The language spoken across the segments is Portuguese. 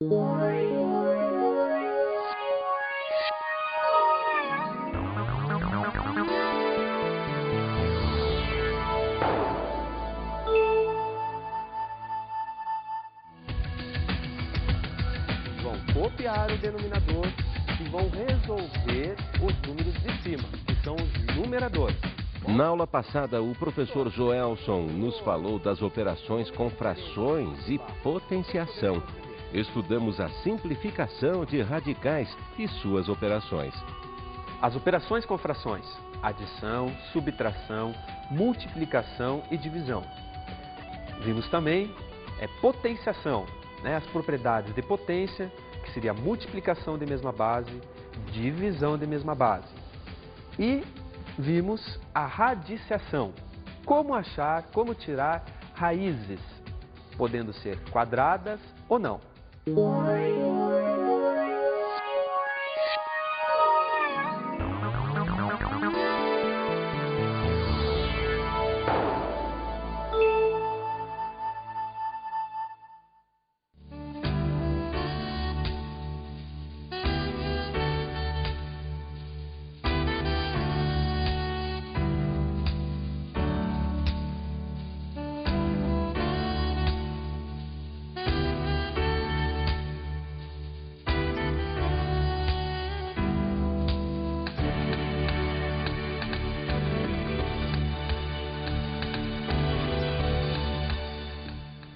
Vão copiar o denominador e vão resolver os números de cima, que são os numeradores. Na aula passada, o professor Joelson nos falou das operações com frações e potenciação. Estudamos a simplificação de radicais e suas operações. As operações com frações: adição, subtração, multiplicação e divisão. Vimos também potenciação, as propriedades de potência, que seria multiplicação de mesma base, divisão de mesma base. E vimos a radiciação, como achar, como tirar raízes, podendo ser quadradas ou não.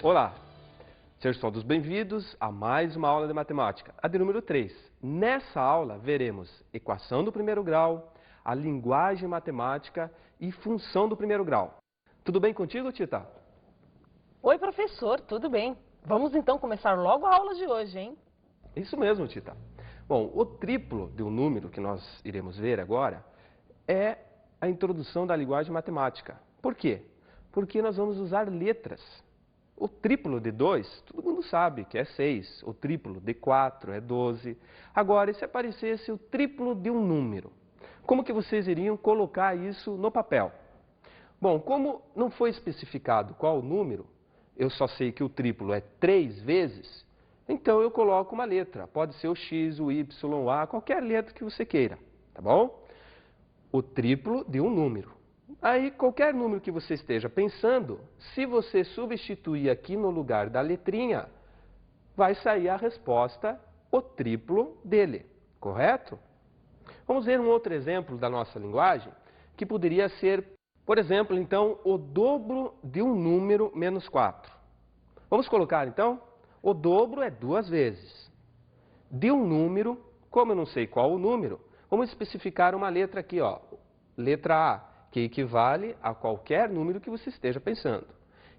Olá, sejam todos bem-vindos a mais uma aula de matemática, a de número 3. Nessa aula veremos equação do primeiro grau, a linguagem matemática e função do primeiro grau. Tudo bem contigo, Tita? Oi, professor, tudo bem? Vamos então começar logo a aula de hoje, hein? Isso mesmo, Tita. Bom, o triplo de um número que nós iremos ver agora é a introdução da linguagem matemática. Por quê? Porque nós vamos usar letras. O triplo de 2, todo mundo sabe que é 6. O triplo de 4 é 12. Agora, e se aparecesse o triplo de um número? Como que vocês iriam colocar isso no papel? Bom, como não foi especificado qual o número, eu só sei que o triplo é 3 vezes, então eu coloco uma letra. Pode ser o X, o Y, o A, qualquer letra que você queira, tá bom? O triplo de um número. Aí, qualquer número que você esteja pensando, se você substituir aqui no lugar da letrinha, vai sair a resposta, o triplo dele, correto? Vamos ver um outro exemplo da nossa linguagem, que poderia ser, por exemplo, então, o dobro de um número menos 4. Vamos colocar, então, o dobro é 2 vezes. De um número, como eu não sei qual o número, vamos especificar uma letra aqui, ó, letra A, que equivale a qualquer número que você esteja pensando.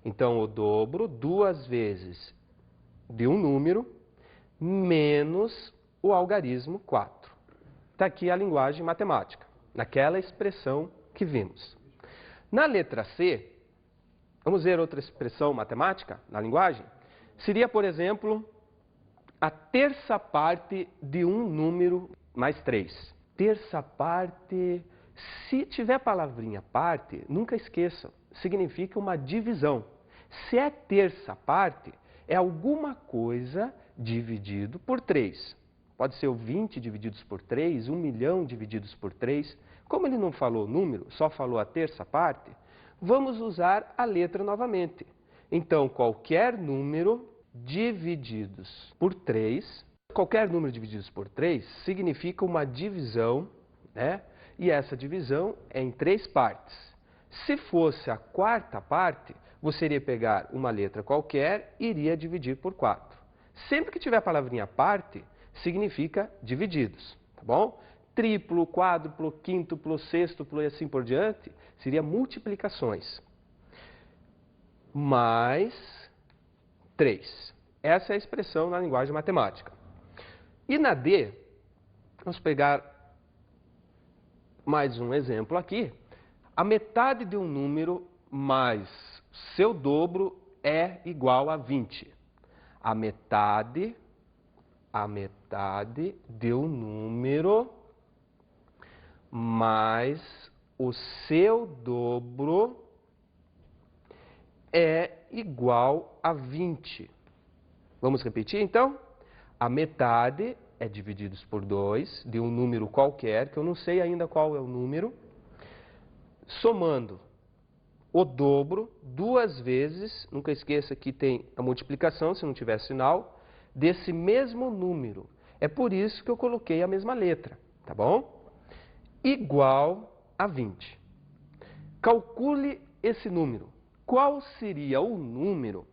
Então, o dobro 2 vezes de um número menos o algarismo 4. Está aqui a linguagem matemática, naquela expressão que vimos. Na letra C, vamos ver outra expressão matemática na linguagem? Seria, por exemplo, a terça parte de um número mais 3. Terça parte... Se tiver a palavrinha parte, nunca esqueçam, significa uma divisão. Se é terça parte, é alguma coisa dividido por 3. Pode ser o 20 divididos por 3, 1 milhão divididos por 3. Como ele não falou número, só falou a terça parte, vamos usar a letra novamente. Então, qualquer número divididos por 3, qualquer número divididos por 3 significa uma divisão, né? E essa divisão é em 3 partes. Se fosse a quarta parte, você iria pegar uma letra qualquer e iria dividir por 4. Sempre que tiver a palavrinha parte, significa divididos, tá bom? Triplo, quádruplo, quíntuplo, sextuplo e assim por diante, seria multiplicações. Mais 3. Essa é a expressão na linguagem matemática. E na D, vamos pegar mais um exemplo aqui. A metade de um número mais seu dobro é igual a 20. A metade de um número mais o seu dobro é igual a 20. Vamos repetir, então? a metade é dividido por 2 de um número qualquer, que eu não sei ainda qual é o número, somando o dobro 2 vezes, nunca esqueça que tem a multiplicação, se não tiver sinal, desse mesmo número. É por isso que eu coloquei a mesma letra, tá bom? Igual a 20. Calcule esse número. Qual seria o número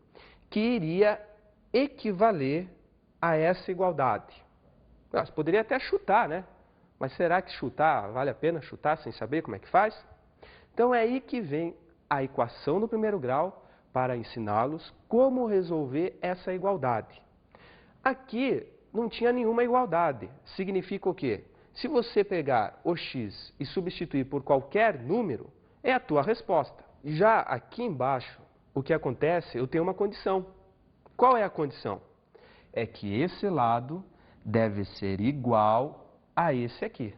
que iria equivaler a essa igualdade? Você poderia até chutar, né? Mas será que chutar, vale a pena chutar sem saber como é que faz? Então é aí que vem a equação do primeiro grau para ensiná-los como resolver essa igualdade. Aqui não tinha nenhuma igualdade. Significa o quê? Se você pegar o x e substituir por qualquer número, é a tua resposta. Já aqui embaixo, o que acontece, eu tenho uma condição. Qual é a condição? É que esse lado deve ser igual a esse aqui.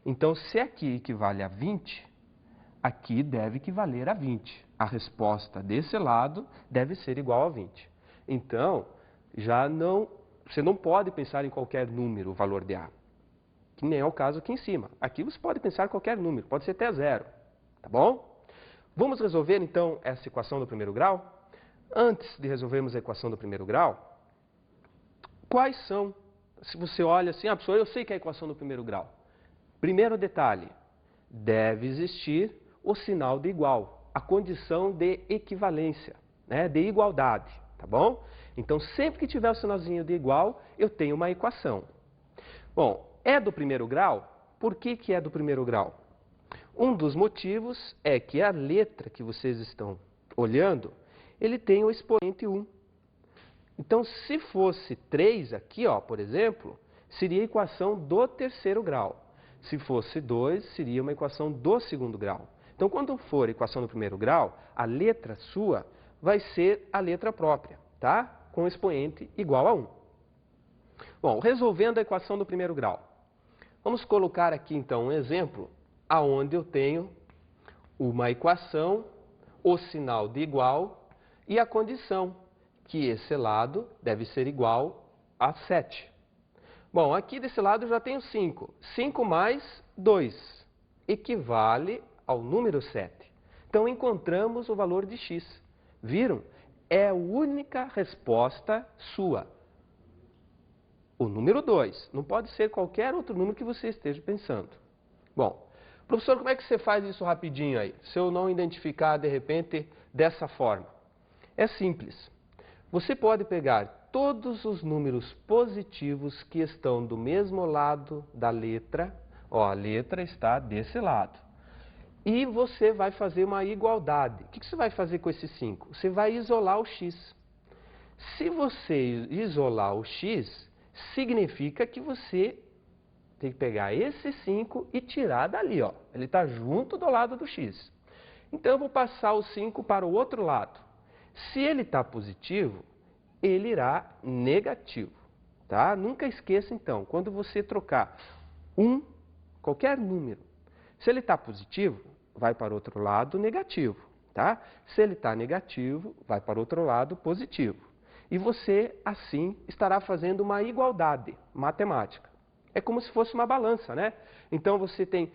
Então, se aqui equivale a 20, aqui deve equivaler a 20. A resposta desse lado deve ser igual a 20. Então, você não pode pensar em qualquer número, o valor de A. Que nem é o caso aqui em cima. Aqui você pode pensar em qualquer número, pode ser até 0. Tá bom? Vamos resolver, então, essa equação do primeiro grau? Antes de resolvermos a equação do primeiro grau, quais são, se você olha assim, professor, eu sei que é a equação do primeiro grau. Primeiro detalhe, deve existir o sinal de igual, a condição de equivalência, né, de igualdade, tá bom? Então, sempre que tiver o sinalzinho de igual, eu tenho uma equação. Bom, é do primeiro grau? Por que que é do primeiro grau? Um dos motivos é que a letra que vocês estão olhando, ele tem o expoente 1. Então, se fosse 3 aqui, ó, por exemplo, seria a equação do terceiro grau. Se fosse 2, seria uma equação do segundo grau. Então, quando for equação do primeiro grau, a letra sua vai ser a letra própria, tá? Com expoente igual a 1. Bom, resolvendo a equação do primeiro grau. Vamos colocar aqui, então, um exemplo aonde eu tenho uma equação, o sinal de igual e a condição, que esse lado deve ser igual a 7. Bom, aqui desse lado eu já tenho 5. 5 mais 2 equivale ao número 7. Então, encontramos o valor de x. Viram? É a única resposta sua. O número 2. Não pode ser qualquer outro número que você esteja pensando. Bom, professor, como é que você faz isso rapidinho aí? Se eu não identificar, de repente, dessa forma. É simples. Você pode pegar todos os números positivos que estão do mesmo lado da letra. Ó, a letra está desse lado. E você vai fazer uma igualdade. O que você vai fazer com esse 5? Você vai isolar o x. Se você isolar o x, significa que você tem que pegar esse 5 e tirar dali, ó. Ele está junto do lado do x. Então, eu vou passar o 5 para o outro lado. Se ele está positivo, ele irá negativo, tá? Nunca esqueça, então, quando você trocar qualquer número, se ele está positivo, vai para o outro lado negativo, tá? Se ele está negativo, vai para o outro lado positivo. E você, assim, estará fazendo uma igualdade matemática. É como se fosse uma balança, né? Então, você tem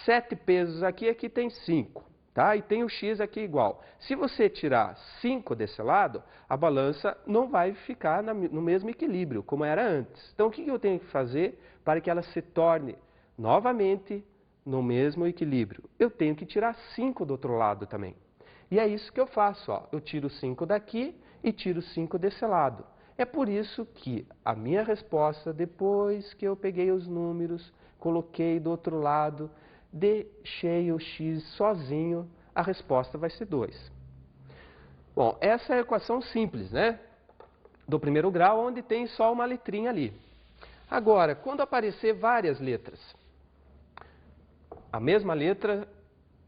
7 pesos aqui, aqui tem 5. Tá? E tem o x aqui igual. Se você tirar 5 desse lado, a balança não vai ficar no mesmo equilíbrio, como era antes. Então, o que eu tenho que fazer para que ela se torne novamente no mesmo equilíbrio? Eu tenho que tirar 5 do outro lado também. E é isso que eu faço. Ó. Eu tiro 5 daqui e tiro 5 desse lado. É por isso que a minha resposta, depois que eu peguei os números, coloquei do outro lado, deixei o x sozinho, a resposta vai ser 2. Bom, essa é a equação simples, né? Do primeiro grau, onde tem só uma letrinha ali. Agora, quando aparecer várias letras, a mesma letra,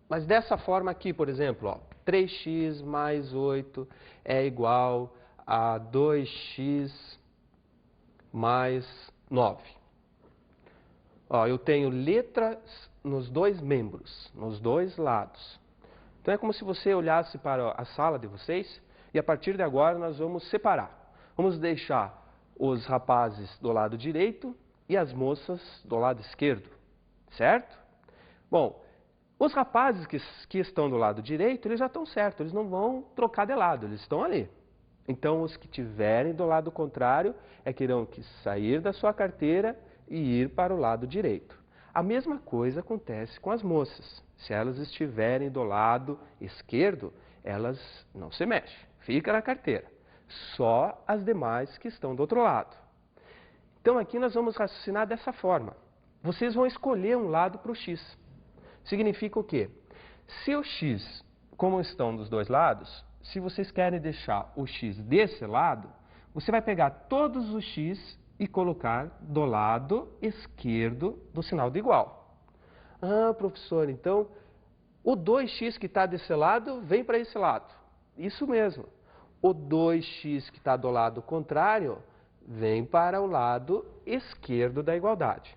mas dessa forma aqui, por exemplo, ó, 3x mais 8 é igual a 2x mais 9. Ó, eu tenho letras nos dois membros, nos dois lados. Então é como se você olhasse para a sala de vocês e a partir de agora nós vamos separar. Vamos deixar os rapazes do lado direito e as moças do lado esquerdo, certo? Bom, os rapazes que estão do lado direito, eles já estão certos, eles não vão trocar de lado, eles estão ali. Então, os que estiverem do lado contrário é que terão que sair da sua carteira e ir para o lado direito. A mesma coisa acontece com as moças. Se elas estiverem do lado esquerdo, elas não se mexem, fica na carteira. Só as demais que estão do outro lado. Então, aqui nós vamos raciocinar dessa forma. Vocês vão escolher um lado para o X. Significa o quê? Se o X, como estão dos dois lados, se vocês querem deixar o X desse lado, você vai pegar todos os X e colocar do lado esquerdo do sinal de igual. Ah, professor, então o 2x que está desse lado vem para esse lado. Isso mesmo. O 2x que está do lado contrário vem para o lado esquerdo da igualdade.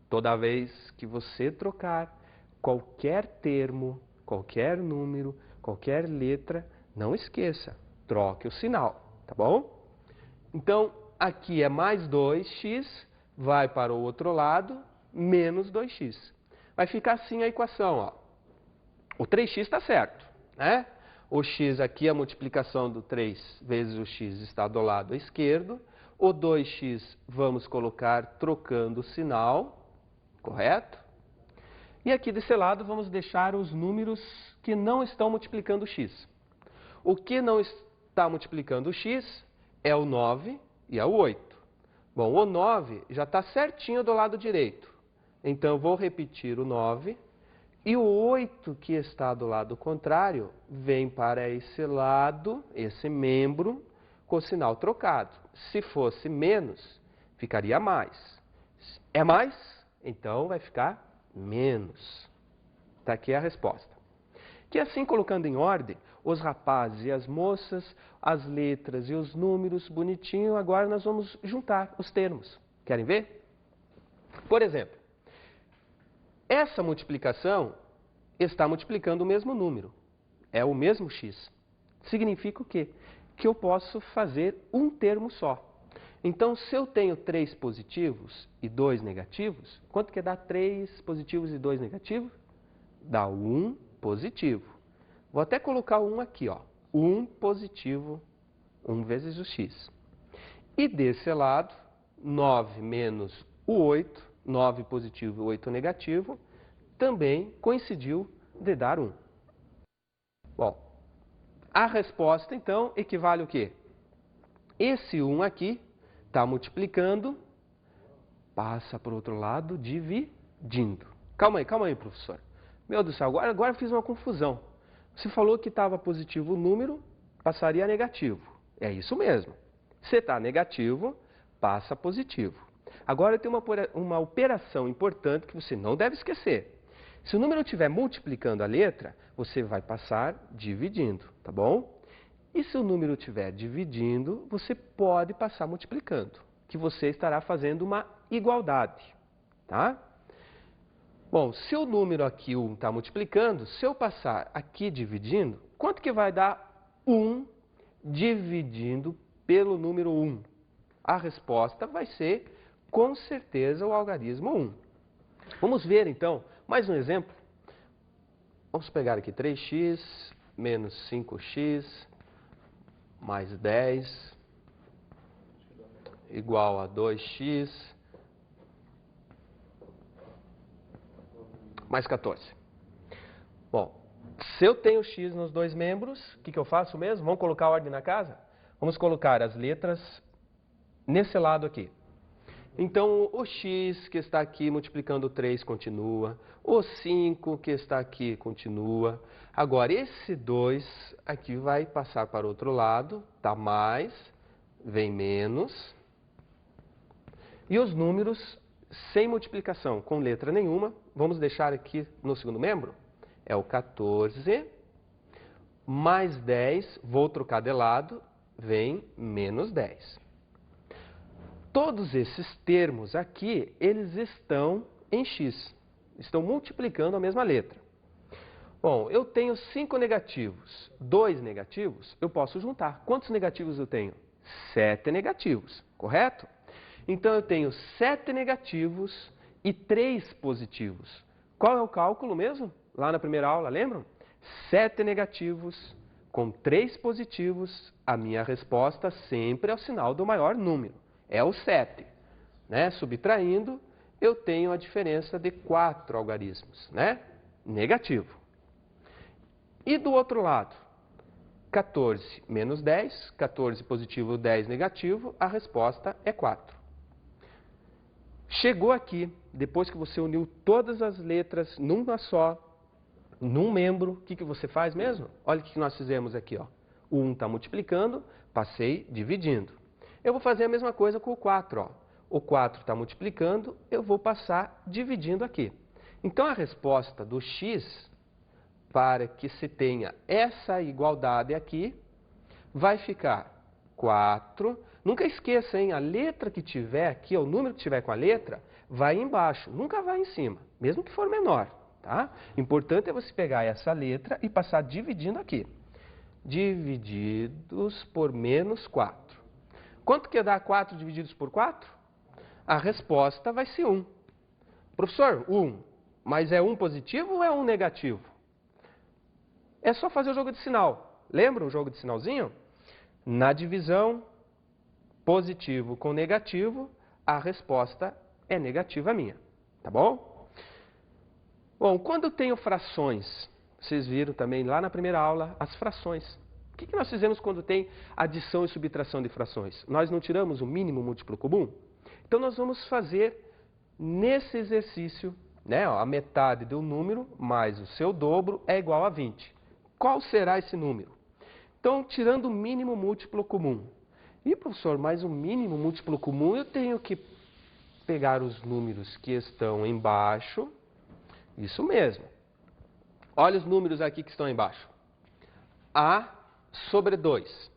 Toda vez que você trocar qualquer termo, qualquer número, qualquer letra, não esqueça, troque o sinal, tá bom? Então, aqui é mais 2x, vai para o outro lado, menos 2x. Vai ficar assim a equação, ó. O 3x está certo, né? O x aqui, a multiplicação do 3 vezes o x está do lado esquerdo. O 2x vamos colocar trocando o sinal, correto? E aqui desse lado vamos deixar os números que não estão multiplicando o x. O que não está multiplicando o x é o 9 e é o 8. Bom, o 9 já está certinho do lado direito. Então, eu vou repetir o 9. E o 8 que está do lado contrário vem para esse lado, esse membro, com o sinal trocado. Se fosse menos, ficaria mais. É mais? Então, vai ficar menos. Está aqui a resposta. Que assim, colocando em ordem, os rapazes e as moças, as letras e os números, bonitinho, agora nós vamos juntar os termos. Querem ver? Por exemplo, essa multiplicação está multiplicando o mesmo número. É o mesmo x. Significa o quê? Que eu posso fazer um termo só. Então, se eu tenho 3 positivos e 2 negativos, quanto que dá 3 positivos e 2 negativos? Dá 1 positivo. Vou até colocar o 1 aqui, ó. 1 positivo, 1 vezes o x. E desse lado, 9 menos o 8, 9 positivo e 8 negativo, também coincidiu de dar 1. Bom, a resposta, então, equivale o quê? Esse 1 aqui está multiplicando, passa para o outro lado, dividindo. Calma aí, professor. Meu Deus do céu, agora eu fiz uma confusão. Você falou que estava positivo o número, passaria a negativo. É isso mesmo. Se está negativo, passa positivo. Agora tem uma operação importante que você não deve esquecer. Se o número estiver multiplicando a letra, você vai passar dividindo, tá bom? E se o número estiver dividindo, você pode passar multiplicando, que você estará fazendo uma igualdade, tá? Bom, se o número aqui 1 está multiplicando, se eu passar aqui dividindo, quanto que vai dar 1 dividindo pelo número 1? A resposta vai ser, com certeza, o algarismo 1. Vamos ver, então, mais um exemplo. Vamos pegar aqui 3x menos 5x mais 10 igual a 2x mais 14. Bom, se eu tenho x nos dois membros, o que eu faço mesmo? Vamos colocar a ordem na casa? Vamos colocar as letras nesse lado aqui. Então, o x que está aqui multiplicando 3 continua. O 5 que está aqui continua. Agora, esse 2 aqui vai passar para o outro lado. Tá mais, vem menos. E os números sem multiplicação, com letra nenhuma, vamos deixar aqui no segundo membro. É o 14 mais 10, vou trocar de lado, vem menos 10. Todos esses termos aqui, eles estão em x, estão multiplicando a mesma letra. Bom, eu tenho 5 negativos, 2 negativos, eu posso juntar. Quantos negativos eu tenho? 7 negativos, correto? Então, eu tenho 7 negativos e 3 positivos. Qual é o cálculo mesmo? Lá na primeira aula, lembram? 7 negativos com 3 positivos, a minha resposta sempre é o sinal do maior número, é o 7. Né? Subtraindo, eu tenho a diferença de 4 algarismos, né? Negativo. E do outro lado, 14 menos 10, 14 positivo, 10 negativo, a resposta é 4. Chegou aqui, depois que você uniu todas as letras numa só, num membro, o que você faz mesmo? Olha o que nós fizemos aqui, ó. O 1 está multiplicando, passei dividindo. Eu vou fazer a mesma coisa com o 4, ó. O 4 está multiplicando, eu vou passar dividindo aqui. Então, a resposta do x, para que se tenha essa igualdade aqui, vai ficar 4. Nunca esqueça, hein? A letra que tiver aqui, o número que tiver com a letra, vai embaixo, nunca vai em cima, mesmo que for menor. Tá? Importante é você pegar essa letra e passar dividindo aqui. Divididos por menos 4. Quanto que dá 4 divididos por 4? A resposta vai ser 1. Professor, 1. Mas é 1 positivo ou é 1 negativo? É só fazer o jogo de sinal. Lembra o jogo de sinalzinho? Na divisão, positivo com negativo, a resposta é negativa minha. Tá bom? Bom, quando eu tenho frações, vocês viram também lá na primeira aula as frações. O que nós fizemos quando tem adição e subtração de frações? Nós não tiramos o mínimo múltiplo comum? Então, nós vamos fazer nesse exercício, né, ó, a metade do número mais o seu dobro é igual a 20. Qual será esse número? Então, tirando o mínimo múltiplo comum. E, professor, mas o mínimo múltiplo comum eu tenho que pegar os números que estão embaixo. Isso mesmo. Olha os números aqui que estão embaixo. A sobre 2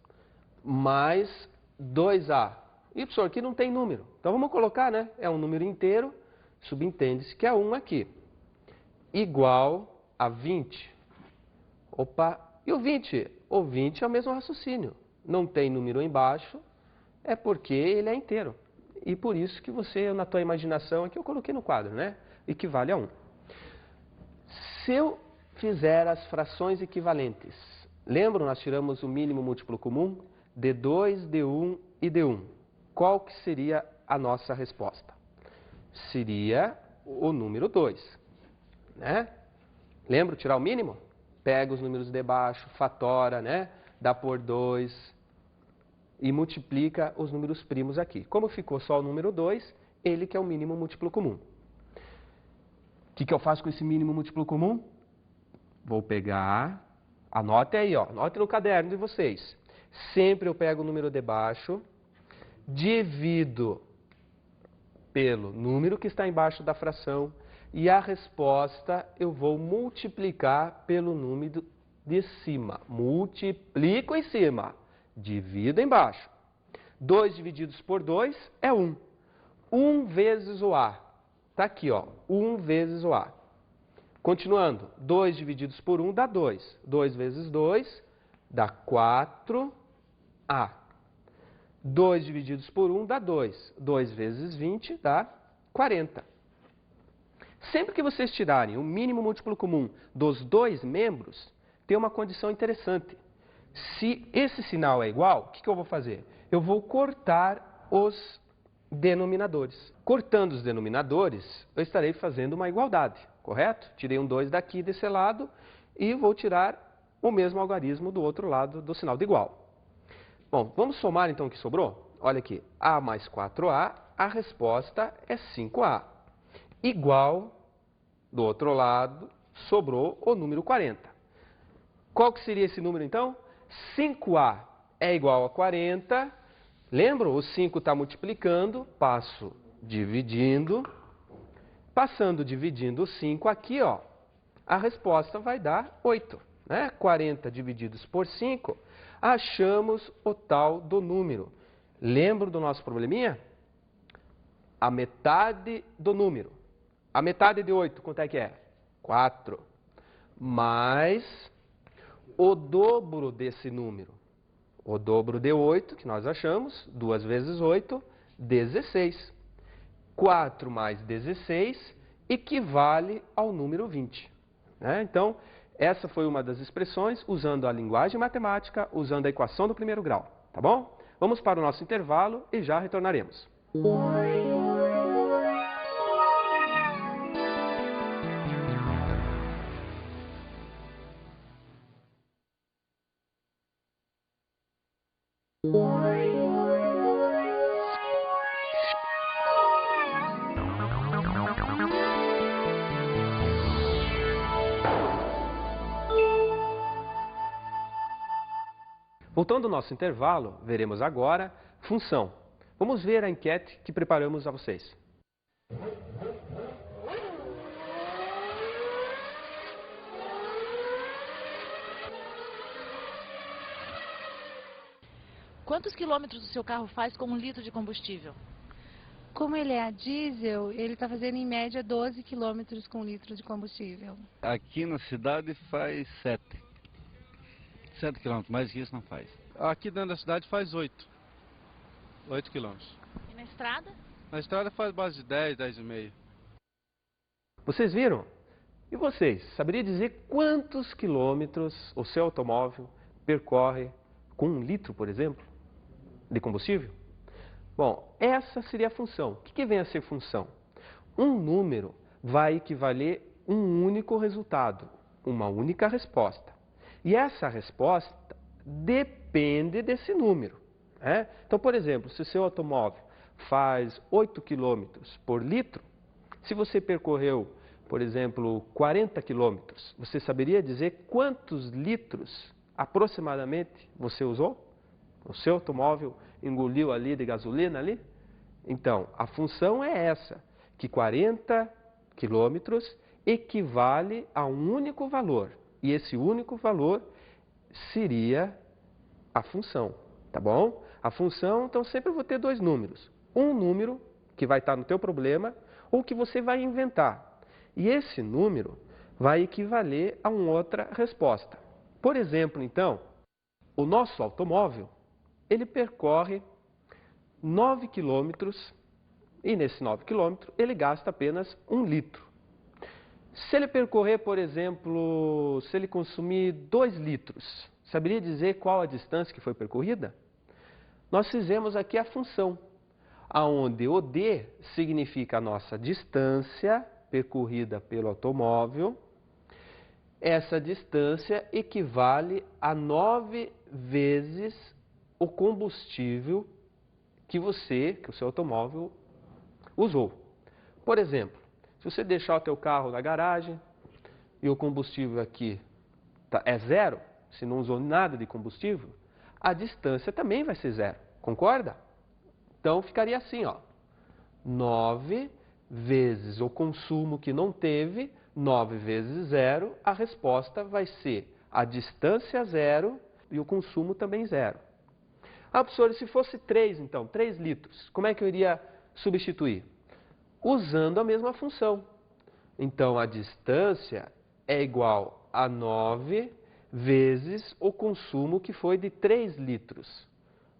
mais 2A. E, professor, aqui não tem número. Então, vamos colocar, né? É um número inteiro, subentende-se que é 1 aqui. Igual a 20. Opa, e o 20? O 20 é o mesmo raciocínio. Não tem número embaixo, é porque ele é inteiro. E por isso que você, na tua imaginação, aqui eu coloquei no quadro, né? Equivale a 1. Se eu fizer as frações equivalentes, lembram, nós tiramos o mínimo múltiplo comum? D2, D1 e D1. Qual que seria a nossa resposta? Seria o número 2. Né? Lembra tirar o mínimo? Pega os números de baixo, fatora, né? Dá por 2 e multiplica os números primos aqui. Como ficou só o número 2, ele que é o mínimo múltiplo comum. O que eu faço com esse mínimo múltiplo comum? Vou pegar, anote aí, ó, anote no caderno de vocês. Sempre eu pego o número de baixo, divido pelo número que está embaixo da fração e a resposta eu vou multiplicar pelo número de cima. Multiplico em cima, divido embaixo. 2 divididos por 2 é 1. 1 vezes o A. Está aqui, ó, 1 vezes o A. Continuando, 2 divididos por 1 dá 2. 2 vezes 2 dá 4A. 2 divididos por 1 dá 2. 2 vezes 20 dá 40. Sempre que vocês tirarem o mínimo múltiplo comum dos dois membros, tem uma condição interessante. Se esse sinal é igual, o que eu vou fazer? Eu vou cortar os denominadores. Cortando os denominadores, eu estarei fazendo uma igualdade, correto? Tirei um 2 daqui desse lado e vou tirar o mesmo algarismo do outro lado do sinal de igual. Bom, vamos somar então o que sobrou? Olha aqui, A mais 4A, a resposta é 5A. Igual, do outro lado, sobrou o número 40. Qual que seria esse número então? 5A é igual a 40. Lembram? O 5 está multiplicando, passo dividindo. Passando dividindo o 5 aqui, ó, a resposta vai dar 8. Né? 40 divididos por 5, achamos o tal do número. Lembram do nosso probleminha? A metade do número. A metade de 8, quanto é que é? 4. Mais o dobro desse número. O dobro de 8, que nós achamos, 2 vezes 8, 16. 4 mais 16 equivale ao número 20. Né? Então, essa foi uma das expressões usando a linguagem matemática, usando a equação do primeiro grau. Tá bom? Vamos para o nosso intervalo e já retornaremos. Voltando ao nosso intervalo, veremos agora função. Vamos ver a enquete que preparamos a vocês. Quantos quilômetros o seu carro faz com 1 litro de combustível? Como ele é a diesel, ele está fazendo em média 12 quilômetros com 1 litro de combustível. Aqui na cidade faz 7 quilômetros, mais que isso não faz. Aqui dentro da cidade faz 8 quilômetros. E na estrada? Na estrada faz base de 10,5. Vocês viram? E vocês, saberia dizer quantos quilômetros o seu automóvel percorre com 1 litro, por exemplo, de combustível? Bom, essa seria a função. O que vem a ser função? Um número vai equivaler a um único resultado, uma única resposta. E essa resposta depende desse número. Né? Então, por exemplo, se o seu automóvel faz 8 km por litro, se você percorreu, por exemplo, 40 km, você saberia dizer quantos litros aproximadamente você usou? O seu automóvel engoliu ali de gasolina ali? Então, a função é essa, que 40 km equivale a um único valor. E esse único valor seria a função, tá bom? A função, então, sempre eu vou ter dois números. Um número, que vai estar no teu problema, ou que você vai inventar. E esse número vai equivaler a uma outra resposta. Por exemplo, então, o nosso automóvel, ele percorre 9 quilômetros, e nesse 9 quilômetros ele gasta apenas 1 litro. Se ele percorrer, por exemplo, se ele consumir 2 litros, saberia dizer qual a distância que foi percorrida? Nós fizemos aqui a função, onde o D significa a nossa distância percorrida pelo automóvel. Essa distância equivale a 9 vezes o combustível que o seu automóvel usou. Por exemplo, se você deixar o teu carro na garagem e o combustível aqui é 0, se não usou nada de combustível, a distância também vai ser 0, concorda? Então ficaria assim, ó, 9 vezes o consumo que não teve, 9 vezes 0, a resposta vai ser a distância 0 e o consumo também 0. Ah, professor, se fosse 3, então, 3 litros, como é que eu iria substituir? Usando a mesma função. Então, a distância é igual a 9 vezes o consumo que foi de 3 litros.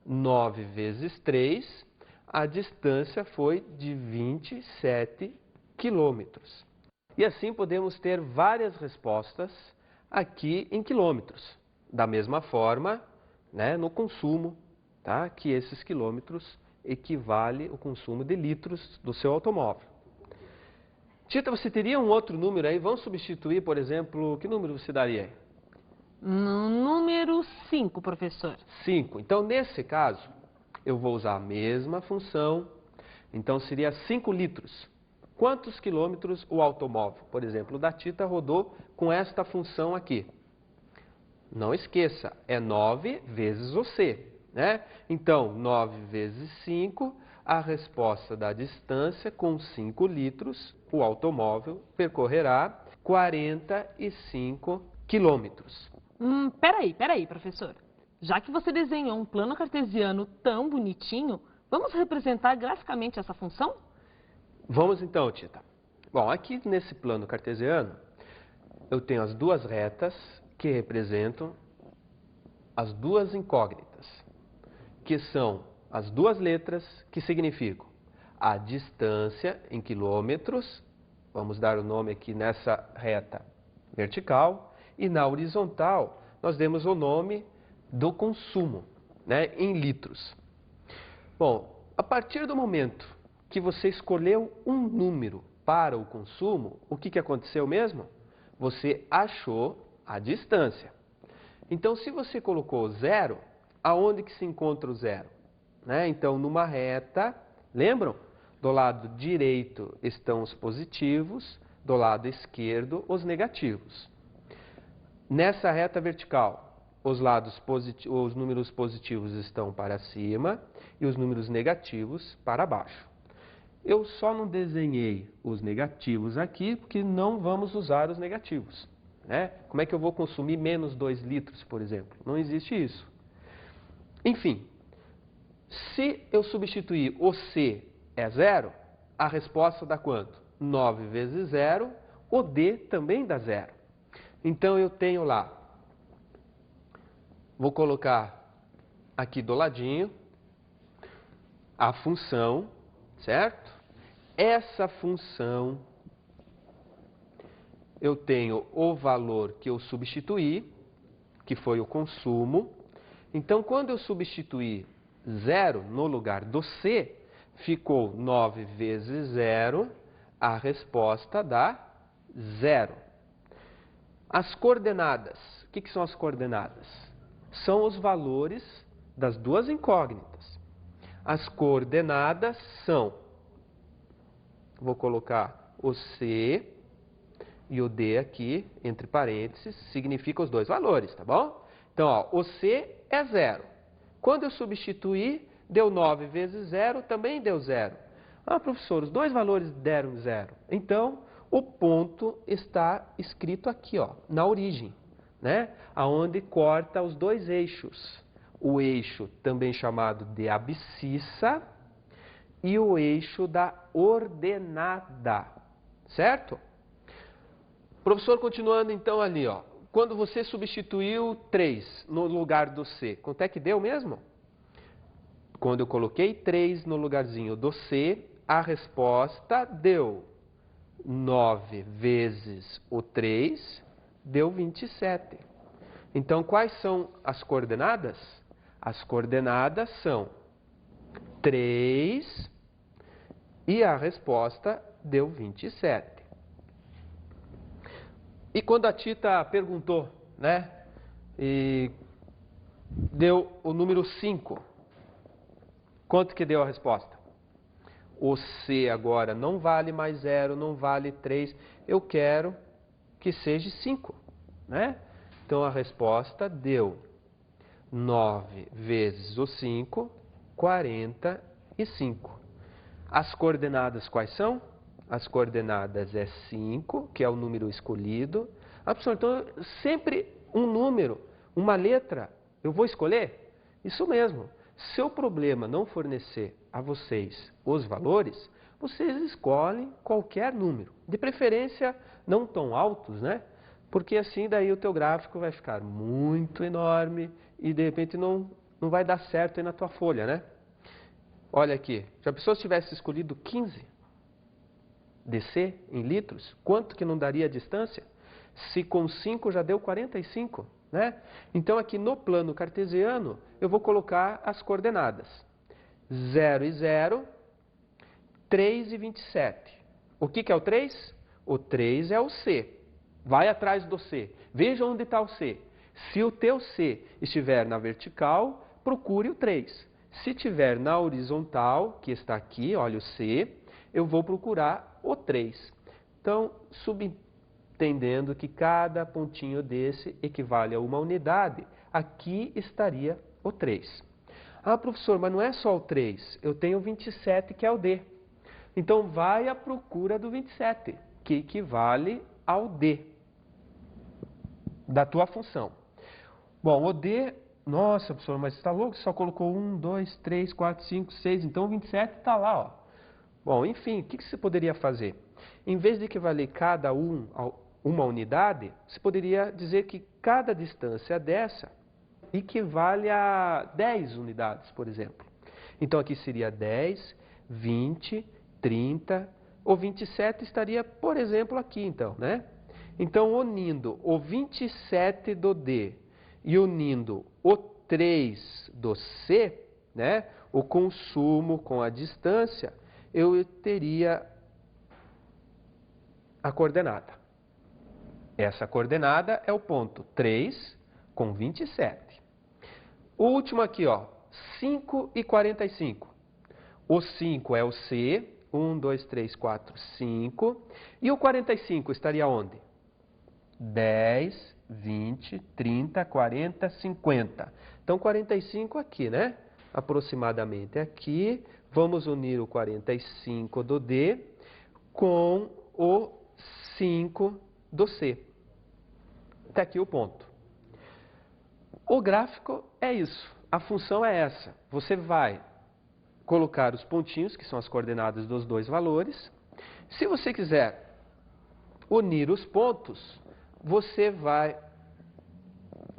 9 vezes 3, a distância foi de 27 quilômetros. E assim podemos ter várias respostas aqui em quilômetros. Da mesma forma, né, no consumo, tá, que esses quilômetros equivale ao consumo de litros do seu automóvel. Tita, você teria um outro número aí? Vamos substituir, por exemplo, que número você daria aí? Número 5, professor. 5. Então, nesse caso, eu vou usar a mesma função. Então, seria 5 litros. Quantos quilômetros o automóvel, por exemplo, da Tita rodou com esta função aqui? Não esqueça, é 9 vezes o C. Né? Então, 9 vezes 5, a resposta da distância com 5 litros, o automóvel percorrerá 45 quilômetros. Peraí, professor. Já que você desenhou um plano cartesiano tão bonitinho, vamos representar graficamente essa função? Vamos então, Tita. Bom, aqui nesse plano cartesiano, eu tenho as duas retas que representam as duas incógnitas. que são as duas letras que significam a distância em quilômetros, vamos dar o nome aqui nessa reta vertical, e na horizontal nós demos o nome do consumo, né, em litros. Bom, a partir do momento que você escolheu um número para o consumo, o que aconteceu mesmo? Você achou a distância. Então, se você colocou 0, aonde que se encontra o 0? Né? Então, numa reta, lembram? Do lado direito estão os positivos, do lado esquerdo os negativos. Nessa reta vertical, os números positivos estão para cima e os números negativos para baixo. Eu só não desenhei os negativos aqui porque não vamos usar os negativos. Né? Como é que eu vou consumir menos 2 litros, por exemplo? Não existe isso. Enfim, se eu substituir o C é 0, a resposta dá quanto? 9 vezes 0, o D também dá 0. Então eu tenho lá, vou colocar aqui do ladinho, a função, certo? Essa função, eu tenho o valor que eu substituí, que foi o consumo. Então, quando eu substituir 0 no lugar do C, ficou 9 vezes 0, a resposta dá 0. As coordenadas, o que são as coordenadas? São os valores das duas incógnitas. As coordenadas são, vou colocar o C e o D aqui, entre parênteses, significa os dois valores, tá bom? Então, ó, o C é 0. Quando eu substituir, deu 9 vezes 0, também deu 0. Ah, professor, os dois valores deram 0. Então, o ponto está escrito aqui, ó, na origem, né? Aonde corta os dois eixos. O eixo, também chamado de abscissa, e o eixo da ordenada, certo? Professor, continuando então ali, ó. Quando você substituiu 3 no lugar do C, quanto é que deu mesmo? Quando eu coloquei 3 no lugarzinho do C, a resposta deu 9 vezes o 3, deu 27. Então, quais são as coordenadas? As coordenadas são 3 e a resposta deu 27. E quando a Tita perguntou, né, e deu o número 5, quanto que deu a resposta? O C agora não vale mais 0, não vale 3, eu quero que seja 5, né? Então a resposta deu 9 vezes o 5, 45. As coordenadas quais são? As coordenadas é 5, que é o número escolhido. Ah, professor, então sempre um número, uma letra, eu vou escolher? Isso mesmo. Se o problema não fornecer a vocês os valores, vocês escolhem qualquer número. De preferência, não tão altos, né? Porque assim daí o teu gráfico vai ficar muito enorme e de repente não vai dar certo aí na tua folha, né? Olha aqui, se a pessoa tivesse escolhido 15 DC em litros, quanto que não daria a distância? Se com 5 já deu 45, né? Então aqui no plano cartesiano eu vou colocar as coordenadas 0 e 0, 3 e 27. O que é o 3? O 3 é o C. Vai atrás do C. Veja onde está o C. Se o teu C estiver na vertical, procure o 3. Se estiver na horizontal, que está aqui, olha o C, eu vou procurar o 3. Então, subentendendo que cada pontinho desse equivale a uma unidade, aqui estaria o 3. Ah, professor, mas não é só o 3, eu tenho o 27, que é o D. Então, vai à procura do 27, que equivale ao D da tua função. Bom, o D, nossa, professor, mas você está louco? Você só colocou 1, 2, 3, 4, 5, 6, então o 27 está lá, ó. Bom, enfim, o que você poderia fazer? Em vez de equivaler cada um a uma unidade, você poderia dizer que cada distância dessa equivale a 10 unidades, por exemplo. Então aqui seria 10, 20, 30, o 27 estaria, por exemplo, aqui então, né? Então, unindo o 27 do D e unindo o 3 do C, né? O consumo com a distância, eu teria a coordenada. Essa coordenada é o ponto 3 com 27. O último aqui, ó, 5 e 45. O 5 é o C, 1, 2, 3, 4, 5. E o 45 estaria onde? 10, 20, 30, 40, 50. Então, 45 aqui, né? Aproximadamente aqui. Vamos unir o 45 do D com o 5 do C. Até aqui o ponto. O gráfico é isso. A função é essa. Você vai colocar os pontinhos, que são as coordenadas dos dois valores. Se você quiser unir os pontos, você vai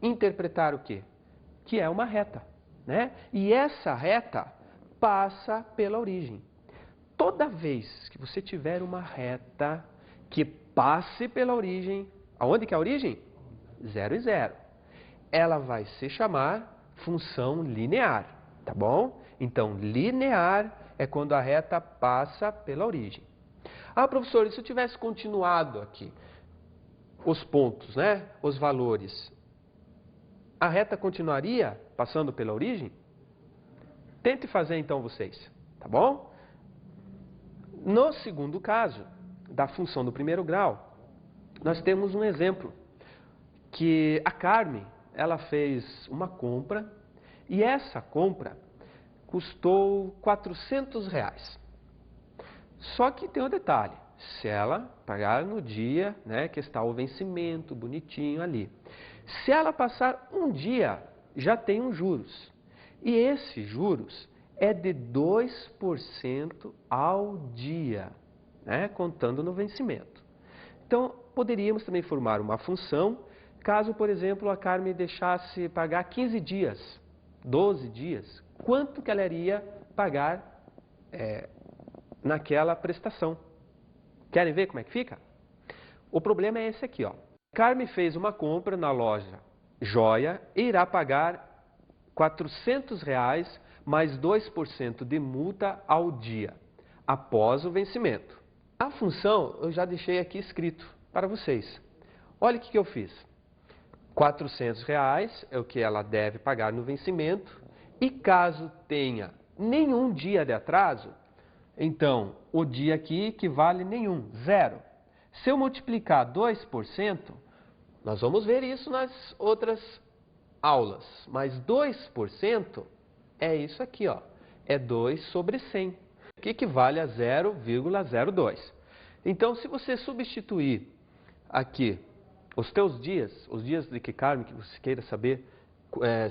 interpretar o quê? Que é uma reta, né? E essa reta passa pela origem. Toda vez que você tiver uma reta que passe pela origem, aonde que é a origem? 0 e 0. Ela vai se chamar função linear, tá bom? Então, linear é quando a reta passa pela origem. Ah, professor, e se eu tivesse continuado aqui os pontos, né? Os valores, a reta continuaria passando pela origem? Tente fazer então vocês, tá bom? No segundo caso, da função do primeiro grau, nós temos um exemplo que a Carmen, ela fez uma compra e essa compra custou R$400. Só que tem um detalhe, se ela pagar no dia, né, que está o vencimento bonitinho ali. Se ela passar um dia, já tem um juros. E esse juros é de 2% ao dia, né, contando no vencimento. Então, poderíamos também formar uma função, caso, por exemplo, a Carmen deixasse pagar 15 dias, 12 dias, quanto que ela iria pagar naquela prestação. Querem ver como é que fica? O problema é esse aqui, ó. Carmen fez uma compra na loja Joia e irá pagar R$400 mais 2% de multa ao dia, após o vencimento. A função eu já deixei aqui escrito para vocês. Olha o que eu fiz. R$400 é o que ela deve pagar no vencimento e caso tenha nenhum dia de atraso, então o dia aqui equivale nenhum, 0. Se eu multiplicar 2%, nós vamos ver isso nas outras aulas, mas 2% é isso aqui, ó, é 2 sobre 100, que equivale a 0,02. Então, se você substituir aqui os teus dias, os dias de que Carmen, que você queira saber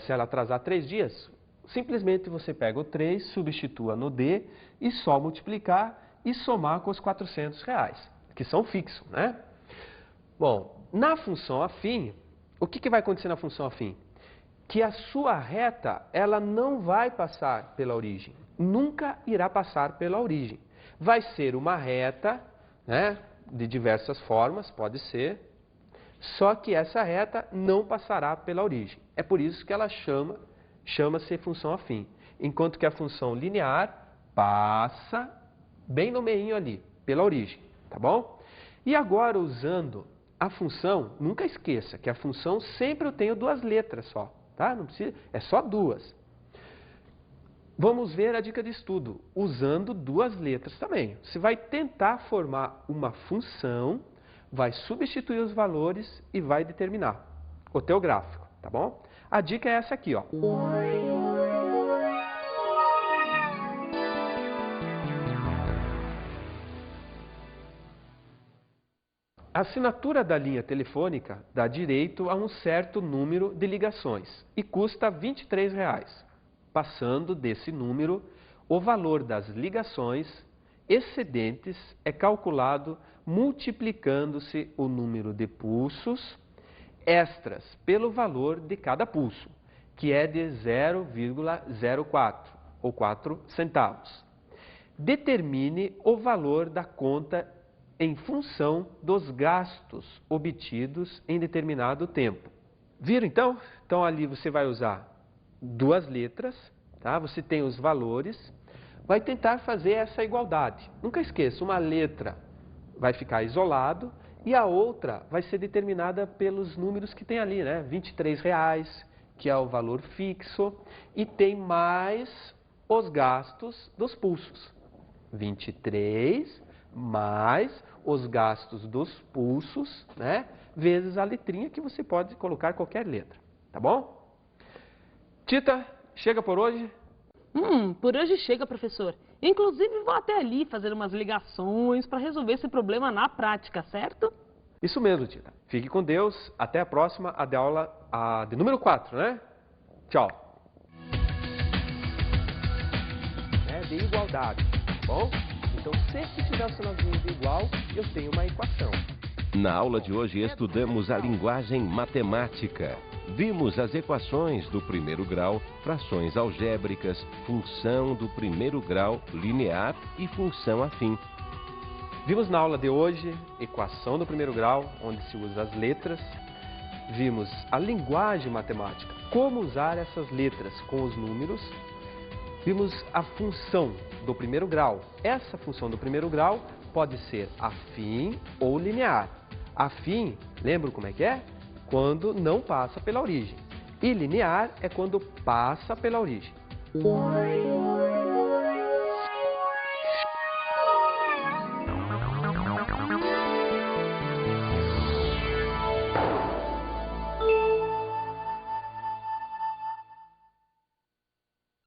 se ela atrasar 3 dias, simplesmente você pega o 3, substitua no D e só multiplicar e somar com os R$400, que são fixos, né? Bom, na função afim, o que vai acontecer na função afim? Que a sua reta, ela não vai passar pela origem, nunca irá passar pela origem. Vai ser uma reta, né, de diversas formas, pode ser, só que essa reta não passará pela origem. É por isso que ela chama-se função afim. Enquanto que a função linear passa bem no meinho ali, pela origem, tá bom? E agora, usando a função, nunca esqueça que a função sempre eu tenho 2 letras só, tá? Não precisa, é só 2. Vamos ver a dica de estudo, usando 2 letras também. Você vai tentar formar uma função, vai substituir os valores e vai determinar o teu gráfico, tá bom? A dica é essa aqui, ó. A assinatura da linha telefônica dá direito a um certo número de ligações e custa R$23. Passando desse número, o valor das ligações excedentes é calculado multiplicando-se o número de pulsos extras pelo valor de cada pulso, que é de 0,04 ou 4 centavos. Determine o valor da conta em função dos gastos obtidos em determinado tempo. Viram então? Então ali você vai usar duas letras, tá? Você tem os valores, vai tentar fazer essa igualdade. Nunca esqueça, uma letra vai ficar isolado e a outra vai ser determinada pelos números que tem ali, né? R$23, que é o valor fixo, e tem mais os gastos dos pulsos. 23 mais os gastos dos pulsos, né? Vezes a letrinha que você pode colocar qualquer letra, tá bom? Tita, chega por hoje? Por hoje chega, professor. Inclusive, vou até ali fazer umas ligações para resolver esse problema na prática, certo? Isso mesmo, Tita. Fique com Deus. Até a próxima, a de aula de número 4, né? Tchau. De igualdade, tá bom? Então, sempre tiver o sinalzinho de igual, eu tenho uma equação. Na aula de hoje, estudamos a linguagem matemática. Vimos as equações do primeiro grau, frações algébricas, função do primeiro grau linear e função afim. Vimos na aula de hoje equação do primeiro grau, onde se usa as letras. Vimos a linguagem matemática, como usar essas letras com os números. Vimos a função do primeiro grau. Essa função do primeiro grau pode ser afim ou linear. Afim, lembra como é que é? Quando não passa pela origem. E linear é quando passa pela origem.